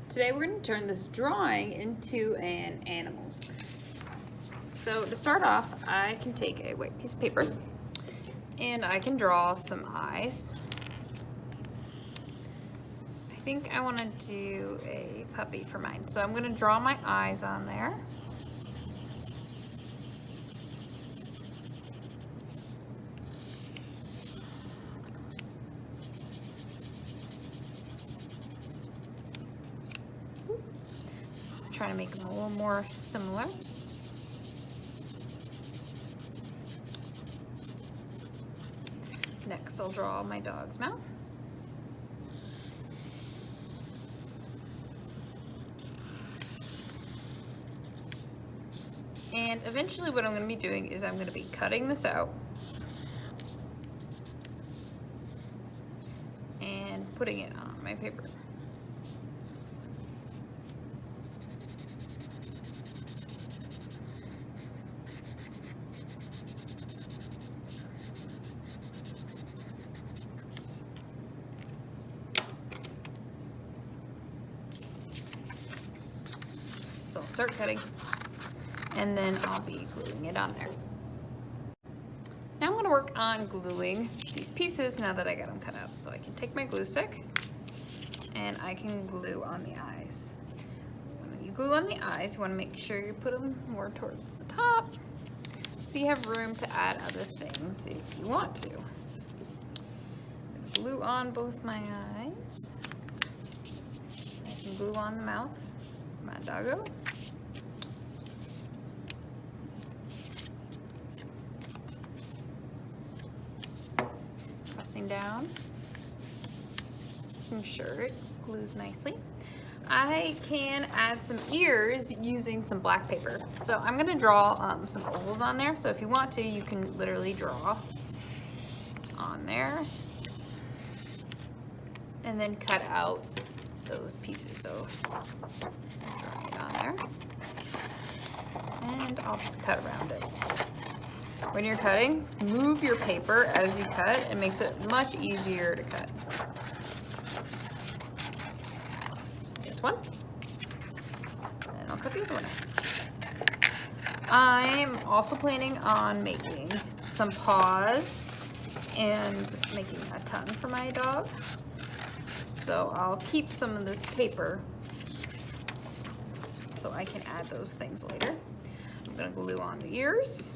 Today we're going to turn this drawing into an animal. So to start off, I can take a white piece of paper and I can draw some eyes. I think I want to do a puppy for mine. So I'm going to draw my eyes on there. Trying to make them a little more similar. Next, I'll draw my dog's mouth. And eventually what I'm going to be doing is I'm going to be cutting this out and putting it on my paper. So I'll start cutting and then I'll be gluing it on there. Now I'm going to work on gluing these pieces now that I got them cut out. So I can take my glue stick and I can glue on the eyes. When you glue on the eyes, you want to make sure you put them more towards the top so you have room to add other things if you want to. I'm going to glue on both my eyes. I can glue on the mouth for my doggo. Pressing down, making sure it glues nicely. I can add some ears using some black paper. So I'm going to draw some ovals on there. So if you want to, you can literally draw on there and then cut out those pieces. So drawing it on there, and I'll just cut around it. When you're cutting, move your paper as you cut. It makes it much easier to cut. Here's one. And I'll cut the other one out. I'm also planning on making some paws and making a tongue for my dog. So I'll keep some of this paper so I can add those things later. I'm gonna glue on the ears.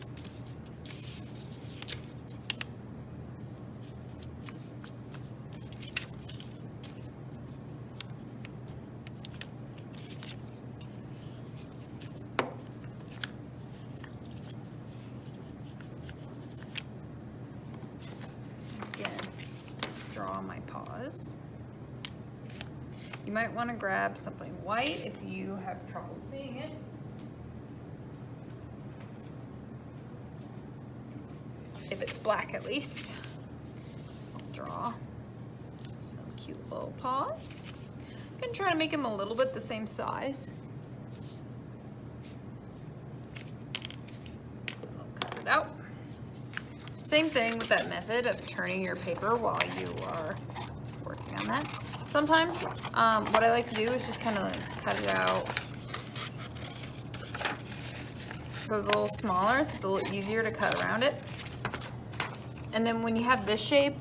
Again, draw my paws. You might want to grab something white if you have trouble seeing it. If it's black at least. I'll draw some cute little paws. I'm going to try to make them a little bit the same size. I'll cut it out. Same thing with that method of turning your paper while you are working on that. Sometimes what I like to do is just kind of cut it out so it's a little smaller, so it's a little easier to cut around it. And then when you have this shape,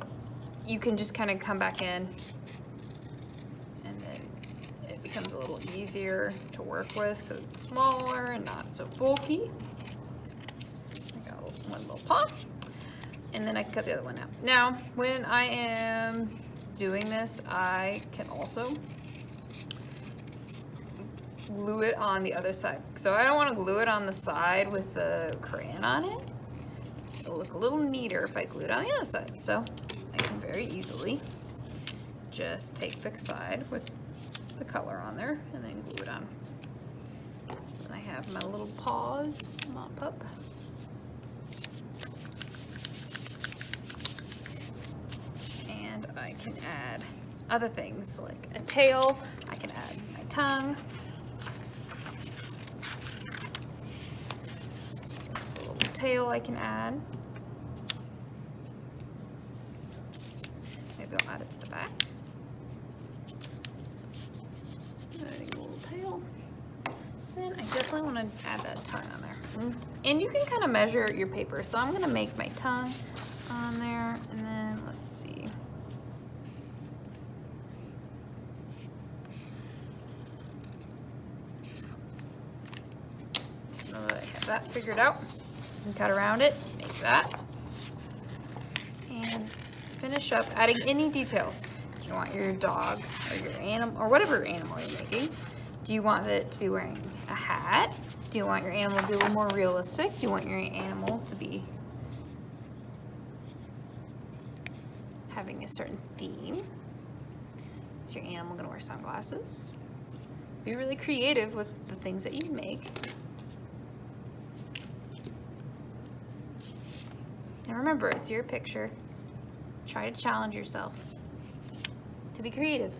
you can just kind of come back in and then it becomes a little easier to work with because it's smaller and not so bulky. I got one little paw. And then I can cut the other one out. Now, when I am doing this, I can also glue it on the other side. So I don't want to glue it on the side with the crayon on it. It'll look a little neater if I glue it on the other side. So I can very easily just take the side with the color on there and then glue it on. So then I have my little paws mop up. And I can add other things like a tail. I can add my tongue. There's a little tail I can add. Maybe I'll add it to the back. There you tail. Then I definitely want to add that tongue on there. And you can kind of measure your paper. So I'm going to make my tongue on there, and then let's see. So now that I have that figured out, and cut around it, make that. And finish up adding any details. Do you want your dog or your animal, or whatever animal you're making? Do you want it to be wearing a hat? Do you want your animal to be a little more realistic? Do you want your animal to be having a certain theme? Is your animal gonna wear sunglasses? Be really creative with the things that you make. And remember, it's your picture. Try to challenge yourself to be creative.